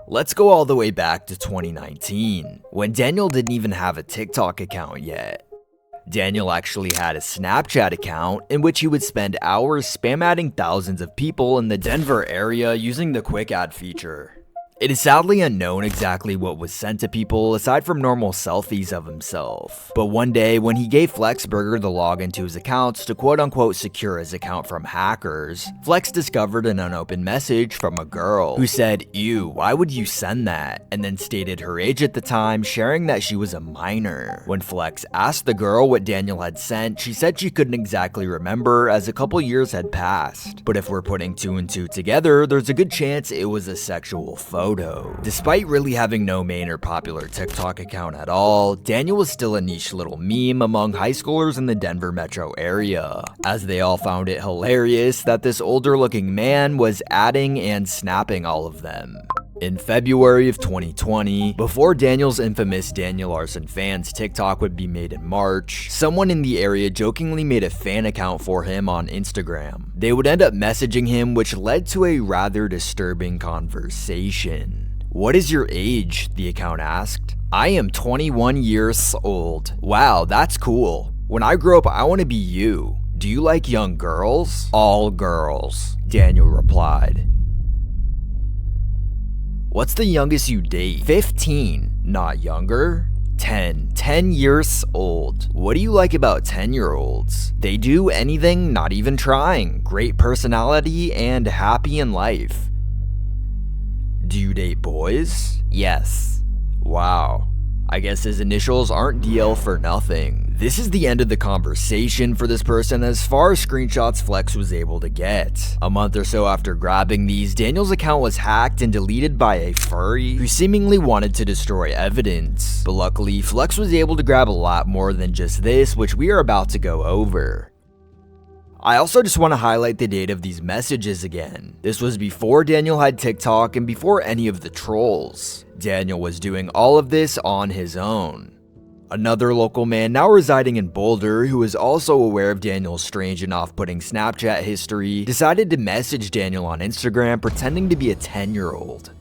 Let's go all the way back to 2019, when Daniel didn't even have a TikTok account yet. Daniel actually had a Snapchat account in which he would spend hours spam adding thousands of people in the Denver area using the quick add feature. It is sadly unknown exactly what was sent to people aside from normal selfies of himself. But one day, when he gave Flexburger the login to his accounts to quote-unquote secure his account from hackers, Flex discovered an unopened message from a girl who said, "Ew, why would you send that?" and then stated her age at the time, sharing that she was a minor. When Flex asked the girl what Daniel had sent, she said she couldn't exactly remember as a couple years had passed. But if we're putting two and two together, there's a good chance it was a sexual photo. Despite really having no main or popular TikTok account at all, Daniel was still a niche little meme among high schoolers in the Denver metro area, as they all found it hilarious that this older looking man was adding and snapping all of them. In February of 2020, before Daniel's infamous Daniel Larson fans TikTok would be made in March, someone in the area jokingly made a fan account for him on Instagram. They would end up messaging him, which led to a rather disturbing conversation. "What is your age?" the account asked. "I am 21 years old. Wow, that's cool. When I grow up, I want to be you. Do you like young girls?" "All girls," Daniel replied. "What's the youngest you date?" 15, not younger. 10 years old. "What do you like about 10-year-olds? They do anything, not even trying. Great personality and happy in life." "Do you date boys?" "Yes." Wow. I guess his initials aren't DL for nothing. This is the end of the conversation for this person as far as screenshots Flex was able to get. A month or so after grabbing these, Daniel's account was hacked and deleted by a furry who seemingly wanted to destroy evidence. But luckily, Flex was able to grab a lot more than just this, which we are about to go over. I also just want to highlight the date of these messages again. This was before Daniel had TikTok and before any of the trolls. Daniel was doing all of this on his own. Another local man now residing in Boulder, who was also aware of Daniel's strange and off-putting Snapchat history, decided to message Daniel on Instagram pretending to be a 10-year-old.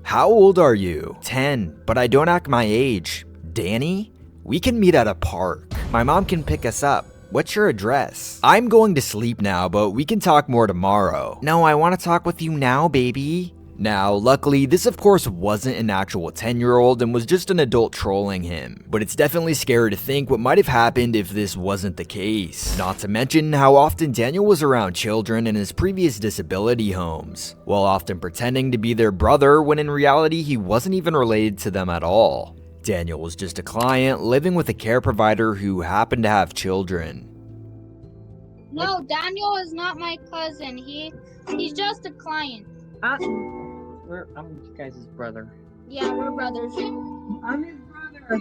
"How old are you?" 10, but I don't act my age. "Danny? We can meet at a park. My mom can pick us up. What's your address?" "I'm going to sleep now, but we can talk more tomorrow." "No, I want to talk with you now, baby." Now, luckily, this of course wasn't an actual 10-year-old and was just an adult trolling him, but it's definitely scary to think what might have happened if this wasn't the case. Not to mention how often Daniel was around children in his previous disability homes, while often pretending to be their brother when in reality he wasn't even related to them at all. Daniel was just a client living with a care provider who happened to have children. No, Daniel is not my cousin. He's just a client. I'm you guys' brother. Yeah, we're brothers. I'm his brother.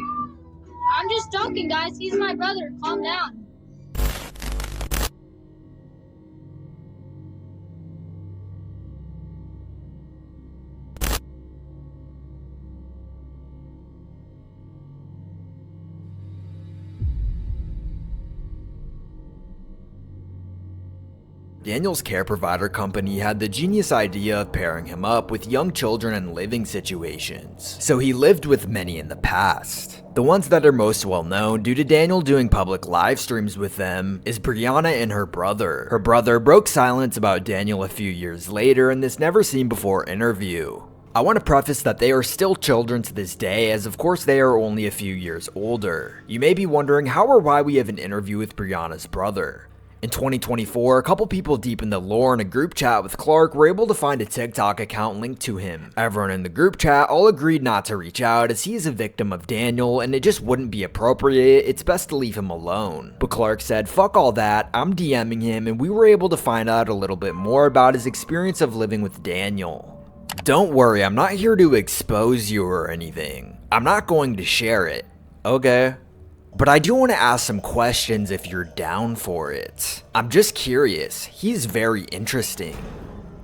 I'm just joking, guys. He's my brother. Calm down. Daniel's care provider company had the genius idea of pairing him up with young children in living situations, so he lived with many in the past. The ones that are most well known due to Daniel doing public live streams with them is Breanna and her brother. Her brother broke silence about Daniel a few years later in this never seen before interview. I want to preface that they are still children to this day, as of course they are only a few years older. You may be wondering how or why we have an interview with Breanna's brother. In 2024, a couple people deep in the lore in a group chat with Clark were able to find a TikTok account linked to him. Everyone in the group chat all agreed not to reach out as he is a victim of Daniel and it just wouldn't be appropriate, it's best to leave him alone. But Clark said, "Fuck all that, I'm DMing him," and we were able to find out a little bit more about his experience of living with Daniel. Don't worry, I'm not here to expose you or anything. I'm not going to share it. Okay. But I do want to ask some questions if you're down for it. I'm just curious, he's very interesting.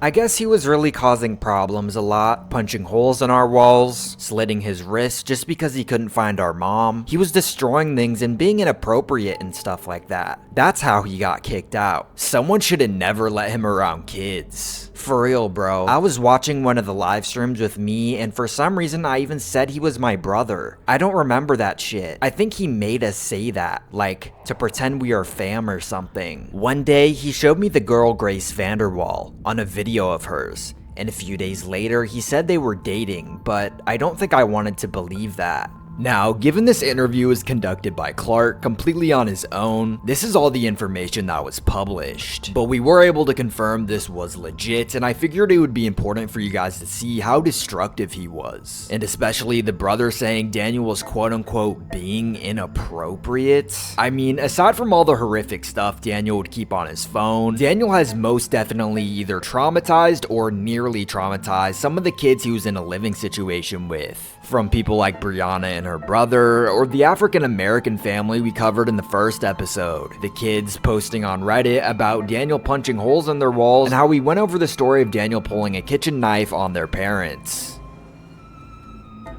I guess he was really causing problems a lot, punching holes in our walls, slitting his wrists just because he couldn't find our mom. He was destroying things and being inappropriate and stuff like that. That's how he got kicked out. Someone should have never let him around kids. For real, bro. I was watching one of the live streams with me, and for some reason I even said he was my brother. I don't remember that shit. I think he made us say that, like, to pretend we are fam or something. One day, he showed me the girl Grace Vanderwall on a video of hers, and a few days later, he said they were dating, but I don't think I wanted to believe that. Now, given this interview was conducted by Clark completely on his own, this is all the information that was published. But we were able to confirm this was legit, and I figured it would be important for you guys to see how destructive he was. And especially the brother saying Daniel was quote-unquote being inappropriate. I mean, aside from all the horrific stuff Daniel would keep on his phone, Daniel has most definitely either traumatized or nearly traumatized some of the kids he was in a living situation with. From people like Breanna and her brother, or the African American family we covered in the first episode. The kids posting on Reddit about Daniel punching holes in their walls, and how we went over the story of Daniel pulling a kitchen knife on their parents.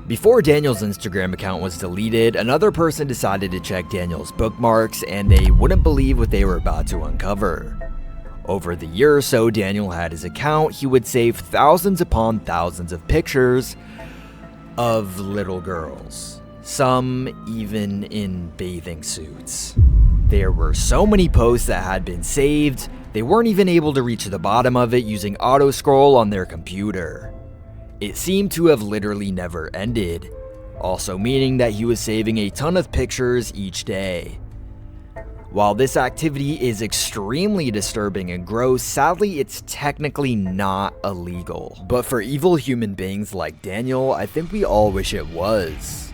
Before Daniel's Instagram account was deleted, another person decided to check Daniel's bookmarks, and they wouldn't believe what they were about to uncover. Over the year or so Daniel had his account, he would save thousands upon thousands of pictures of little girls, some even in bathing suits. There were so many posts that had been saved, they weren't even able to reach the bottom of it using auto scroll on their computer. It seemed to have literally never ended, also meaning that he was saving a ton of pictures each day. While this activity is extremely disturbing and gross, sadly it's technically not illegal. But for evil human beings like Daniel, I think we all wish it was.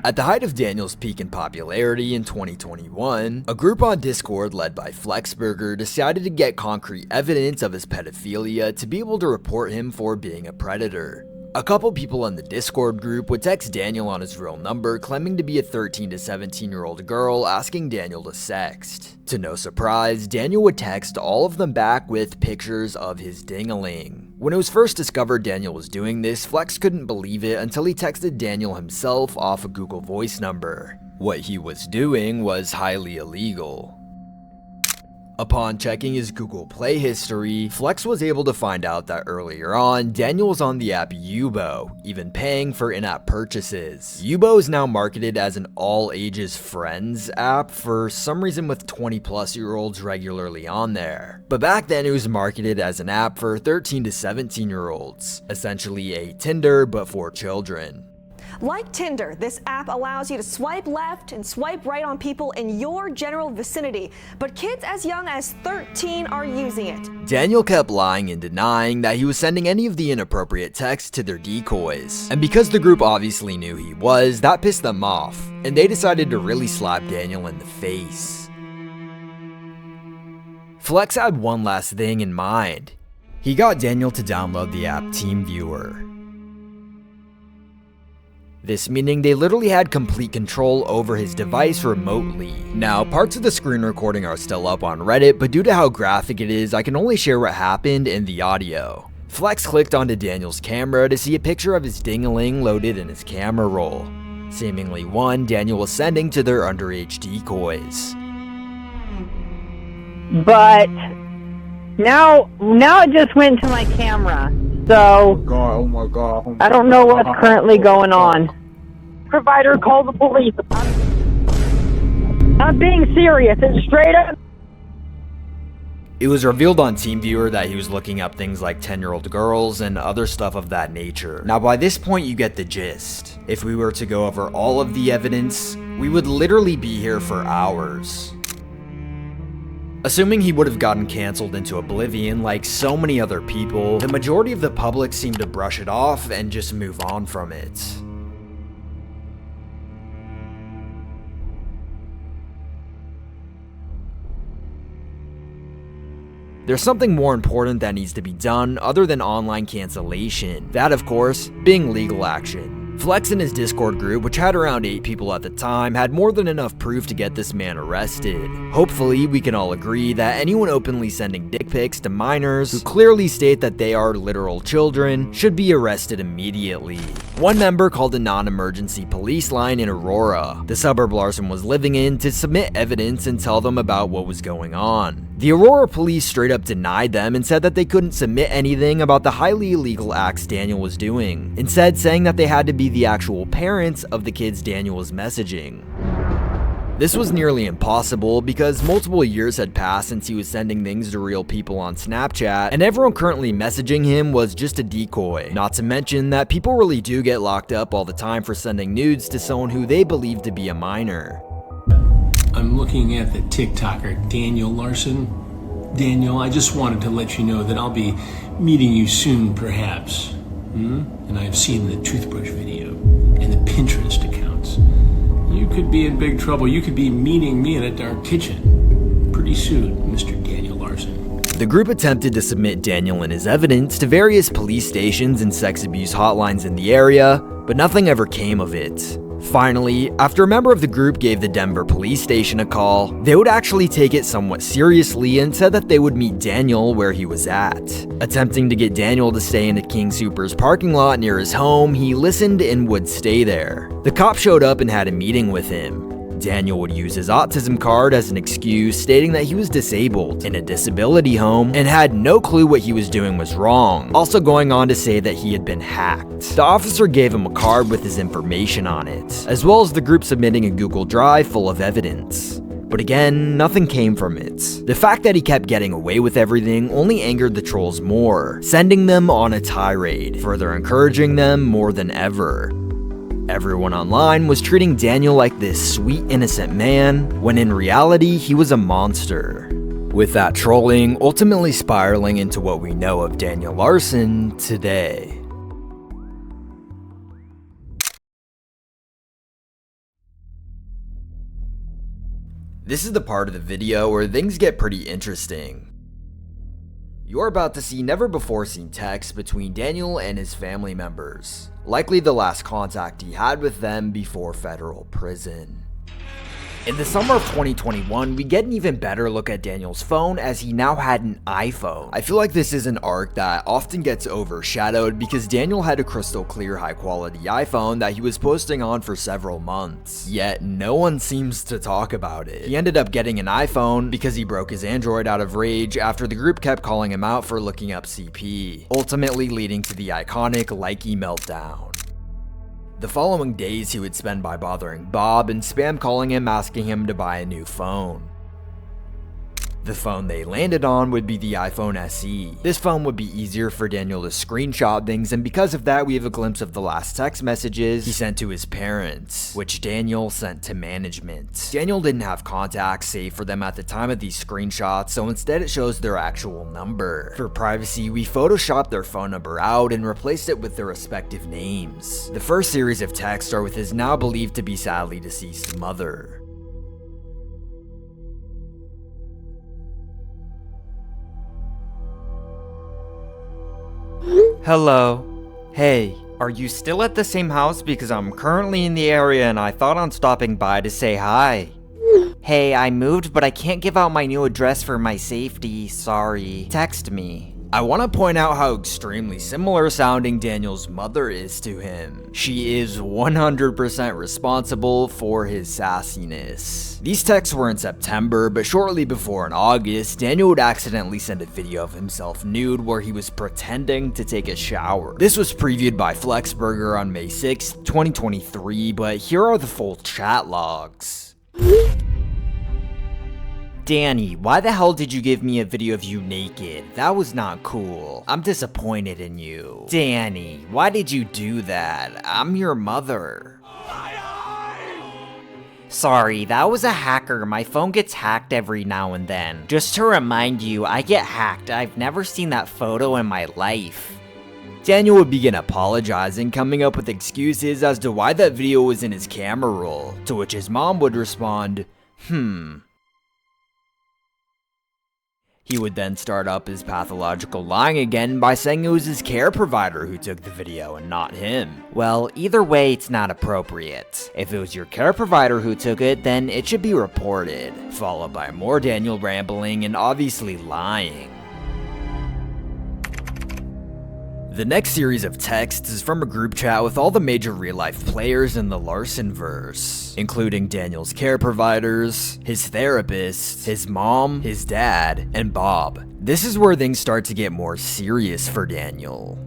At the height of Daniel's peak in popularity in 2021, a group on Discord led by Flexburger decided to get concrete evidence of his pedophilia to be able to report him for being a predator. A couple people in the Discord group would text Daniel on his real number claiming to be a 13 to 17-year-old girl asking Daniel to sext. To no surprise, Daniel would text all of them back with pictures of his ding-a-ling. When it was first discovered Daniel was doing this, Flex couldn't believe it until he texted Daniel himself off a Google Voice number. What he was doing was highly illegal. Upon checking his Google Play history, Flex was able to find out that earlier on, Daniel was on the app Yubo, even paying for in-app purchases. Yubo is now marketed as an all-ages friends app for some reason with 20-plus-year-olds regularly on there. But back then it was marketed as an app for 13 to 17-year-olds, essentially a Tinder but for children. Like Tinder, this app allows you to swipe left and swipe right on people in your general vicinity, but kids as young as 13 are using it. Daniel kept lying and denying that he was sending any of the inappropriate texts to their decoys. And because the group obviously knew he was, that pissed them off, and they decided to really slap Daniel in the face. Flex had one last thing in mind. He got Daniel to download the app TeamViewer. This meaning they literally had complete control over his device remotely. Now, parts of the screen recording are still up on Reddit, but due to how graphic it is, I can only share what happened in the audio. Flex clicked onto Daniel's camera to see a picture of his ding-a-ling loaded in his camera roll. Seemingly one Daniel was sending to their underage decoys. But now it just went to my camera. So, Oh my god. I don't know what's currently going on. Provider, call the police. I'm being serious. It's straight up. It was revealed on TeamViewer that he was looking up things like 10-year-old girls and other stuff of that nature. Now by this point you get the gist. If we were to go over all of the evidence, we would literally be here for hours. Assuming he would have gotten cancelled into oblivion like so many other people, the majority of the public seemed to brush it off and just move on from it. There's something more important that needs to be done other than online cancellation. That, of course, being legal action. Flex and his Discord group, which had around 8 people at the time, had more than enough proof to get this man arrested. Hopefully, we can all agree that anyone openly sending dick pics to minors who clearly state that they are literal children should be arrested immediately. One member called a non-emergency police line in Aurora, the suburb Larson was living in, to submit evidence and tell them about what was going on. The Aurora police straight up denied them and said that they couldn't submit anything about the highly illegal acts Daniel was doing, instead saying that they had to be the actual parents of the kids Daniel was messaging. This was nearly impossible because multiple years had passed since he was sending things to real people on Snapchat, and everyone currently messaging him was just a decoy. Not to mention that people really do get locked up all the time for sending nudes to someone who they believe to be a minor. I'm looking at the TikToker Daniel Larson. Daniel, I just wanted to let you know that I'll be meeting you soon, perhaps. And I've seen the toothbrush video and the Pinterest accounts. You could be in big trouble. You could be meeting me in a dark kitchen pretty soon, Mr. Daniel Larson. The group attempted to submit Daniel and his evidence to various police stations and sex abuse hotlines in the area, but nothing ever came of it. Finally, after a member of the group gave the Denver police station a call, they would actually take it somewhat seriously and said that they would meet Daniel where he was at. Attempting to get Daniel to stay in a King Soopers parking lot near his home, he listened and would stay there. The cop showed up and had a meeting with him. Daniel would use his autism card as an excuse, stating that he was disabled in a disability home and had no clue what he was doing was wrong, also going on to say that he had been hacked. The officer gave him a card with his information on it, as well as the group submitting a Google Drive full of evidence. But again, nothing came from it. The fact that he kept getting away with everything only angered the trolls more, sending them on a tirade, further encouraging them more than ever. Everyone online was treating Daniel like this sweet, innocent man, when in reality, he was a monster. With that trolling ultimately spiraling into what we know of Daniel Larson today. This is the part of the video where things get pretty interesting. You're about to see never before seen texts between Daniel and his family members, likely the last contact he had with them before federal prison. In the summer of 2021, we get an even better look at Daniel's phone as he now had an iPhone. I feel like this is an arc that often gets overshadowed because Daniel had a crystal clear high quality iPhone that he was posting on for several months, yet no one seems to talk about it. He ended up getting an iPhone because he broke his Android out of rage after the group kept calling him out for looking up CP, ultimately leading to the iconic Likey meltdown. The following days he would spend by bothering Bob and spam calling him asking him to buy a new phone. The phone they landed on would be the iPhone SE. This phone would be easier for Daniel to screenshot things, and because of that we have a glimpse of the last text messages he sent to his parents, which Daniel sent to management. Daniel didn't have contacts saved for them at the time of these screenshots, so instead it shows their actual number. For privacy, we photoshopped their phone number out and replaced it with their respective names. The first series of texts are with his now believed to be sadly deceased mother. Hello. Hey, are you still at the same house? Because I'm currently in the area and I thought on stopping by to say hi. Hey, I moved, but I can't give out my new address for my safety. Sorry. Text me. I want to point out how extremely similar sounding Daniel's mother is to him. She is 100% responsible for his sassiness. These texts were in September, but shortly before in August, Daniel would accidentally send a video of himself nude where he was pretending to take a shower. This was previewed by Flexburger on May 6, 2023, but here are the full chat logs. Danny, why the hell did you give me a video of you naked? That was not cool. I'm disappointed in you. Danny, why did you do that? I'm your mother. Sorry, that was a hacker. My phone gets hacked every now and then. Just to remind you, I get hacked. I've never seen that photo in my life. Daniel would begin apologizing, coming up with excuses as to why that video was in his camera roll, to which his mom would respond, He would then start up his pathological lying again by saying it was his care provider who took the video and not him. Well, either way, it's not appropriate. If it was your care provider who took it, then it should be reported, followed by more Daniel rambling and obviously lying. The next series of texts is from a group chat with all the major real-life players in the Larson-verse, including Daniel's care providers, his therapist, his mom, his dad, and Bob. This is where things start to get more serious for Daniel.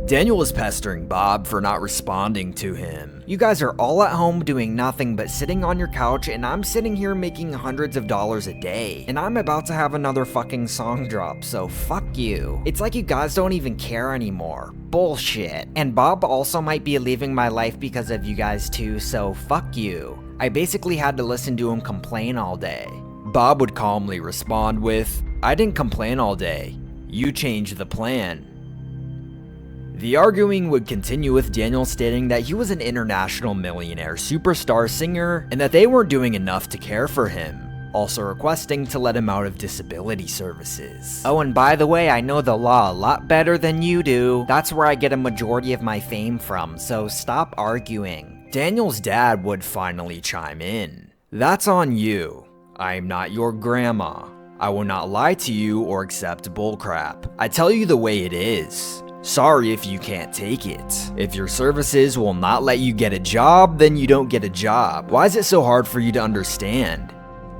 Daniel is pestering Bob for not responding to him. You guys are all at home doing nothing but sitting on your couch, and I'm sitting here making hundreds of dollars a day. And I'm about to have another fucking song drop, so fuck you. It's like you guys don't even care anymore. Bullshit. And Bob also might be leaving my life because of you guys too, so fuck you. I basically had to listen to him complain all day. Bob would calmly respond with, I didn't complain all day. You changed the plan. The arguing would continue with Daniel stating that he was an international millionaire superstar singer and that they weren't doing enough to care for him, also requesting to let him out of disability services. Oh, and by the way, I know the law a lot better than you do. That's where I get a majority of my fame from, so stop arguing. Daniel's dad would finally chime in. That's on you. I am not your grandma. I will not lie to you or accept bullcrap. I tell you the way it is. Sorry if you can't take it. If your services will not let you get a job, then you don't get a job. Why is it so hard for you to understand?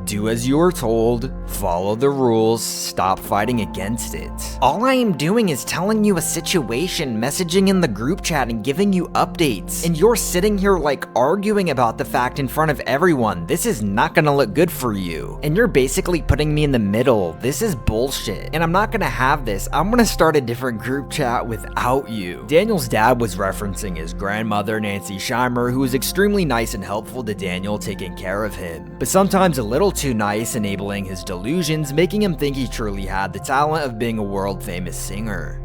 Do as you are told, follow the rules, stop fighting against it. All I am doing is telling you a situation, messaging in the group chat and giving you updates. And you're sitting here like arguing about the fact in front of everyone. This is not gonna look good for you. And you're basically putting me in the middle. This is bullshit. And I'm not gonna have this. I'm gonna start a different group chat without you. Daniel's dad was referencing his grandmother, Nancy Scheimer, who was extremely nice and helpful to Daniel, taking care of him. But sometimes a little too nice, enabling his delusions, making him think he truly had the talent of being a world-famous singer.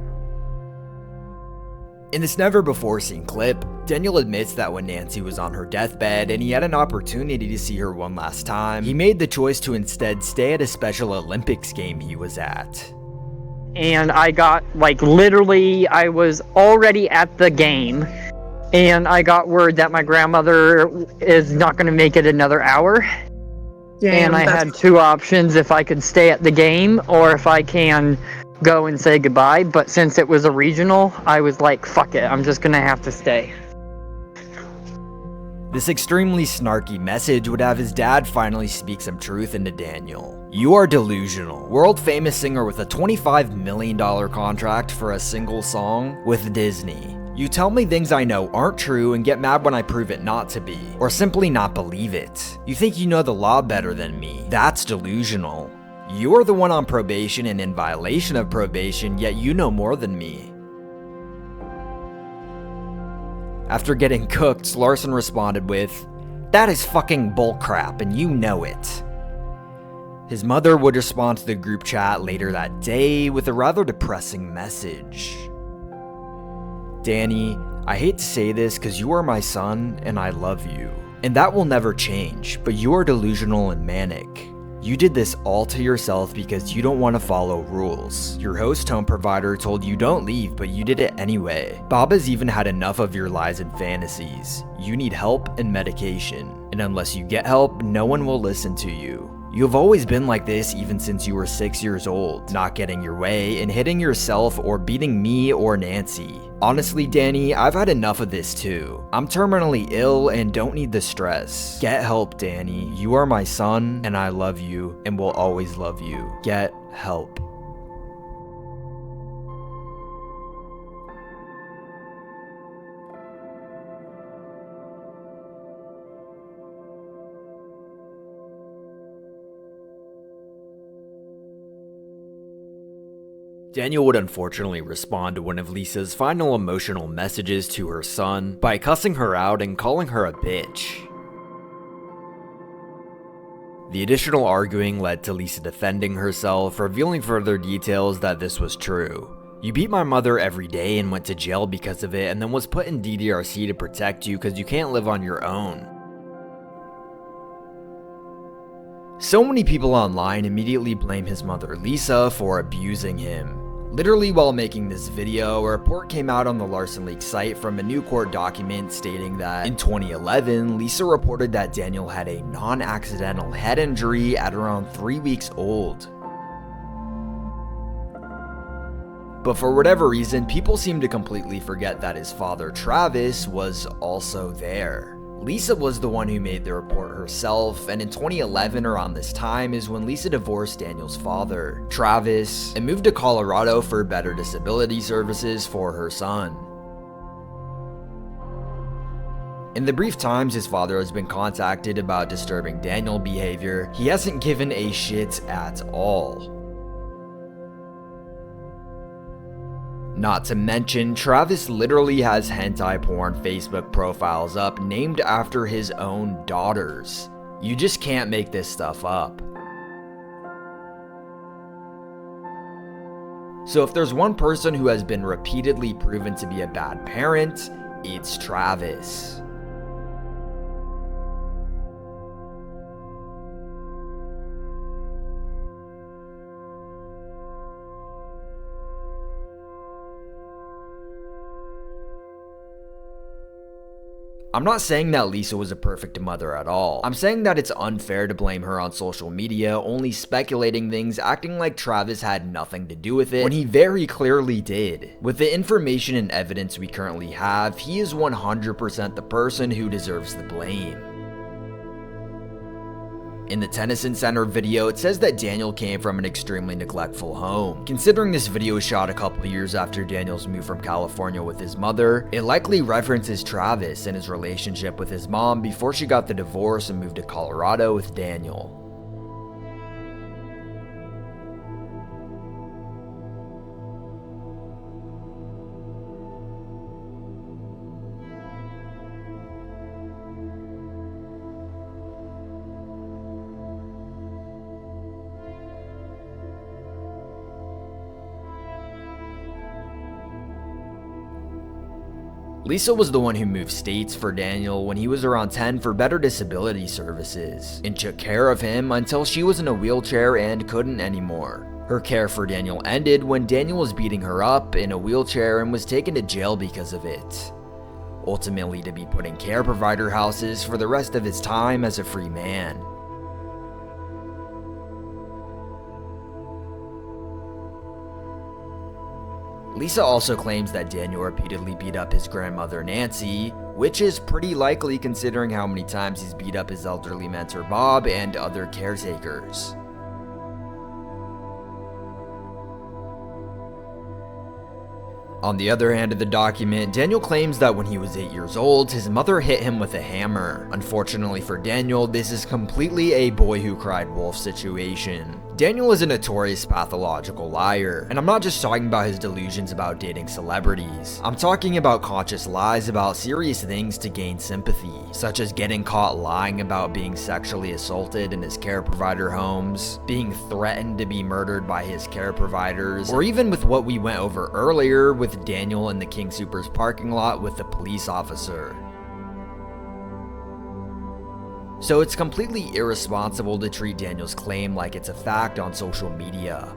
In this never-before-seen clip, Daniel admits that when Nancy was on her deathbed and he had an opportunity to see her one last time, he made the choice to instead stay at a Special Olympics game he was at. And I got, literally, I was already at the game, and I got word that my grandmother is not going to make it another hour. Damn, and I had two options, if I could stay at the game or if I can go and say goodbye. But since it was a regional, I was like, fuck it, I'm just gonna have to stay. This extremely snarky message would have his dad finally speak some truth into Daniel. You are delusional. World famous singer with a $25 million contract for a single song with Disney. You tell me things I know aren't true and get mad when I prove it not to be, or simply not believe it. You think you know the law better than me. That's delusional. You're the one on probation and in violation of probation, yet you know more than me. After getting cooked, Larson responded with, that is fucking bullcrap and you know it. His mother would respond to the group chat later that day with a rather depressing message. Danny, I hate to say this because you are my son and I love you. And that will never change, but you are delusional and manic. You did this all to yourself because you don't want to follow rules. Your host home provider told you don't leave, but you did it anyway. Bob has even had enough of your lies and fantasies. You need help and medication. And unless you get help, no one will listen to you. You've always been like this even since you were 6 years old, not getting your way and hitting yourself or beating me or Nancy. Honestly, Danny, I've had enough of this too. I'm terminally ill and don't need the stress. Get help, Danny. You are my son and I love you and will always love you. Get help. Daniel would unfortunately respond to one of Lisa's final emotional messages to her son by cussing her out and calling her a bitch. The additional arguing led to Lisa defending herself, revealing further details that this was true. You beat my mother every day and went to jail because of it and then was put in DDRC to protect you because you can't live on your own. So many people online immediately blame his mother Lisa for abusing him. Literally while making this video, a report came out on the Larson Leak site from a new court document stating that in 2011, Lisa reported that Daniel had a non-accidental head injury at around 3 weeks old. But for whatever reason, people seem to completely forget that his father Travis was also there. Lisa was the one who made the report herself, and in 2011 around this time is when Lisa divorced Daniel's father, Travis, and moved to Colorado for better disability services for her son. In the brief times his father has been contacted about disturbing Daniel behavior, he hasn't given a shit at all. Not to mention, Travis literally has hentai porn Facebook profiles up named after his own daughters. You just can't make this stuff up. So if there's one person who has been repeatedly proven to be a bad parent, it's Travis. I'm not saying that Lisa was a perfect mother at all. I'm saying that it's unfair to blame her on social media, only speculating things, acting like Travis had nothing to do with it, when he very clearly did. With the information and evidence we currently have, he is 100% the person who deserves the blame. In the Tennyson Center video, it says that Daniel came from an extremely neglectful home. Considering this video was shot a couple years after Daniel's move from California with his mother, it likely references Travis and his relationship with his mom before she got the divorce and moved to Colorado with Daniel. Lisa was the one who moved states for Daniel when he was around 10 for better disability services, and took care of him until she was in a wheelchair and couldn't anymore. Her care for Daniel ended when Daniel was beating her up in a wheelchair and was taken to jail because of it, ultimately to be put in care provider houses for the rest of his time as a free man. Lisa also claims that Daniel repeatedly beat up his grandmother Nancy, which is pretty likely considering how many times he's beat up his elderly mentor Bob and other caretakers. On the other hand of the document, Daniel claims that when he was 8 years old, his mother hit him with a hammer. Unfortunately for Daniel, this is completely a boy who cried wolf situation. Daniel is a notorious pathological liar, and I'm not just talking about his delusions about dating celebrities. I'm talking about conscious lies about serious things to gain sympathy, such as getting caught lying about being sexually assaulted in his care provider homes, being threatened to be murdered by his care providers, or even with what we went over earlier with Daniel in the King Soopers parking lot with the police officer. So it's completely irresponsible to treat Daniel's claim like it's a fact on social media.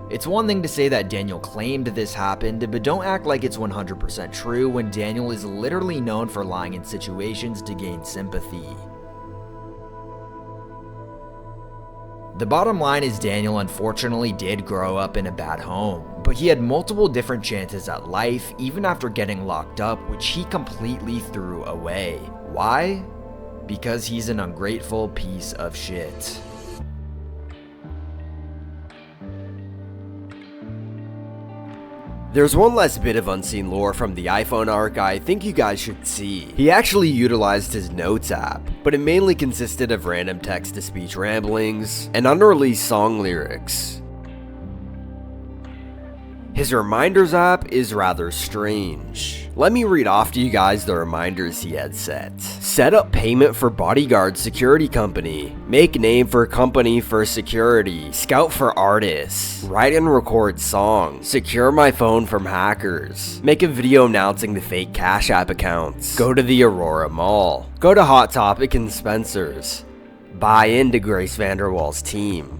It's one thing to say that Daniel claimed this happened, but don't act like it's 100% true when Daniel is literally known for lying in situations to gain sympathy. The bottom line is Daniel unfortunately did grow up in a bad home, but he had multiple different chances at life even after getting locked up, which he completely threw away. Why? Because he's an ungrateful piece of shit. There's one last bit of unseen lore from the iPhone arc I think you guys should see. He actually utilized his Notes app, but it mainly consisted of random text-to-speech ramblings and unreleased song lyrics. His Reminders app is rather strange. Let me read off to you guys the reminders he had set. Set up payment for bodyguard security company. Make name for company for security. Scout for artists. Write and record song. Secure my phone from hackers. Make a video announcing the fake Cash App accounts. Go to the Aurora Mall. Go to Hot Topic and Spencer's. Buy into Grace Vanderwall's team.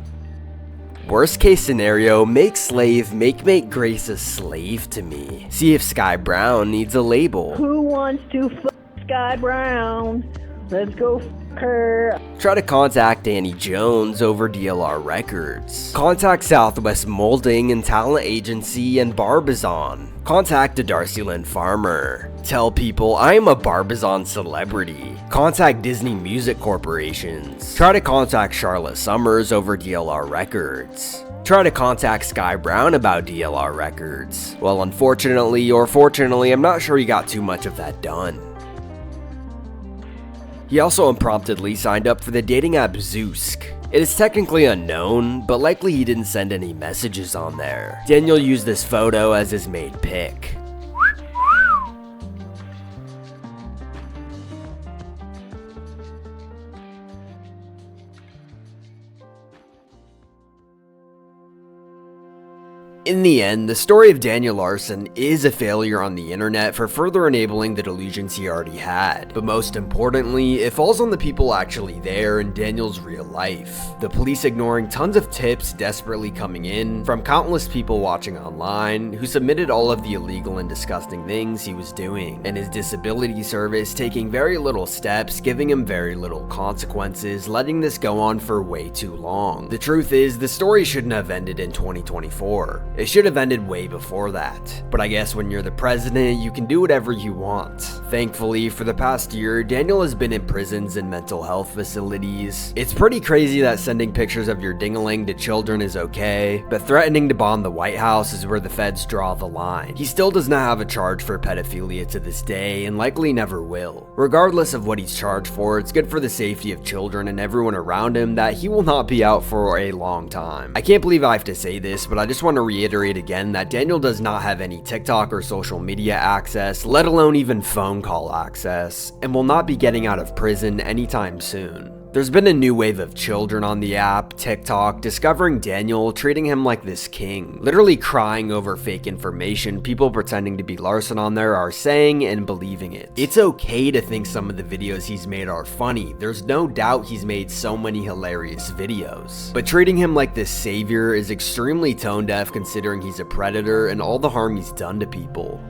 Worst case scenario, make slave, make Grace a slave to me. See if Sky Brown needs a label. Who wants to fuck Sky Brown? Let's go her. Try to contact Danny Jones over DLR Records. Contact Southwest Molding and Talent Agency and Barbizon. Contact a Darcy Lynn Farmer. Tell people I am a Barbizon celebrity. Contact Disney Music Corporations. Try to contact Charlotte Summers over DLR Records. Try to contact Sky Brown about DLR Records. Well, unfortunately or fortunately, I'm not sure he got too much of that done. He also unpromptedly signed up for the dating app Zeusk. It is technically unknown, but likely he didn't send any messages on there. Daniel used this photo as his main pic. In the end, the story of Daniel Larson is a failure on the internet for further enabling the delusions he already had. But most importantly, it falls on the people actually there in Daniel's real life. The police ignoring tons of tips desperately coming in from countless people watching online who submitted all of the illegal and disgusting things he was doing, and his disability service taking very little steps, giving him very little consequences, letting this go on for way too long. The truth is, the story shouldn't have ended in 2024. It should have ended way before that. But I guess when you're the president, you can do whatever you want. Thankfully, for the past year, Daniel has been in prisons and mental health facilities. It's pretty crazy that sending pictures of your ding-a-ling to children is okay, but threatening to bomb the White House is where the feds draw the line. He still does not have a charge for pedophilia to this day, and likely never will. Regardless of what he's charged for, it's good for the safety of children and everyone around him that he will not be out for a long time. I can't believe I have to say this, but I just want to reiterate again that Daniel does not have any TikTok or social media access, let alone even phone call access, and will not be getting out of prison anytime soon. There's been a new wave of children on the app, TikTok, discovering Daniel, treating him like this king, literally crying over fake information people pretending to be Larson on there are saying and believing it. It's okay to think some of the videos he's made are funny, there's no doubt he's made so many hilarious videos. But treating him like this savior is extremely tone deaf considering he's a predator and all the harm he's done to people.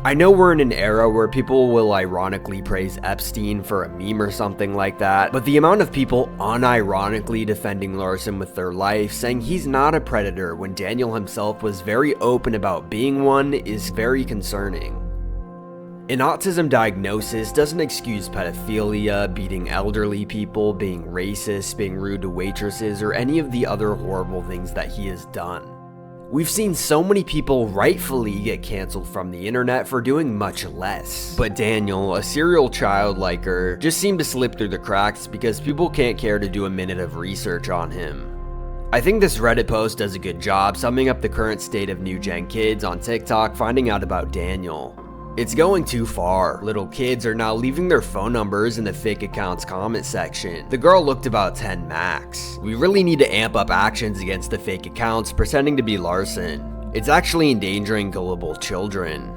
I know we're in an era where people will ironically praise Epstein for a meme or something like that, but the amount of people unironically defending Larson with their life, saying he's not a predator when Daniel himself was very open about being one, is very concerning. An autism diagnosis doesn't excuse pedophilia, beating elderly people, being racist, being rude to waitresses, or any of the other horrible things that he has done. We've seen so many people rightfully get canceled from the internet for doing much less. But Daniel, a serial child liker, just seemed to slip through the cracks because people can't care to do a minute of research on him. I think this Reddit post does a good job summing up the current state of new gen kids on TikTok finding out about Daniel. It's going too far. Little kids are now leaving their phone numbers in the fake accounts comment section. The girl looked about 10 max. We really need to amp up actions against the fake accounts pretending to be Larson. It's actually endangering gullible children.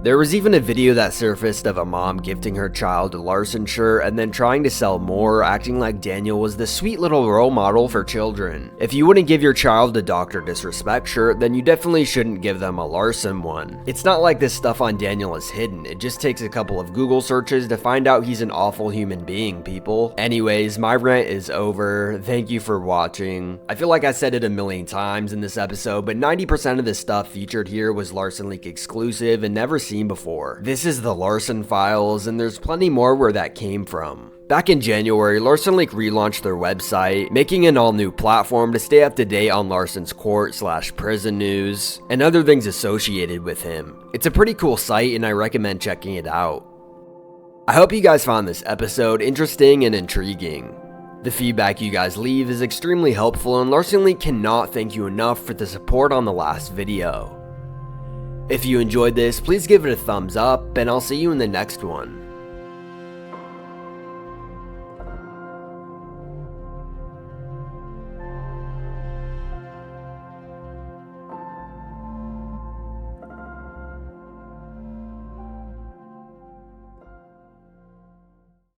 There was even a video that surfaced of a mom gifting her child a Larson shirt and then trying to sell more, acting like Daniel was the sweet little role model for children. If you wouldn't give your child a Dr. Disrespect shirt, then you definitely shouldn't give them a Larson one. It's not like this stuff on Daniel is hidden, it just takes a couple of Google searches to find out he's an awful human being, people. Anyways, my rant is over. Thank you for watching. I feel like I said it a million times in this episode, but 90% of the stuff featured here was Larson Leak exclusive and never seen before. This is the Larson files, and there's plenty more where that came from. Back in January, Larson Leak relaunched their website, making an all-new platform to stay up to date on Larson's court/prison news, and other things associated with him. It's a pretty cool site, and I recommend checking it out. I hope you guys found this episode interesting and intriguing. The feedback you guys leave is extremely helpful, and Larson Leak cannot thank you enough for the support on the last video. If you enjoyed this, please give it a thumbs up, and I'll see you in the next one.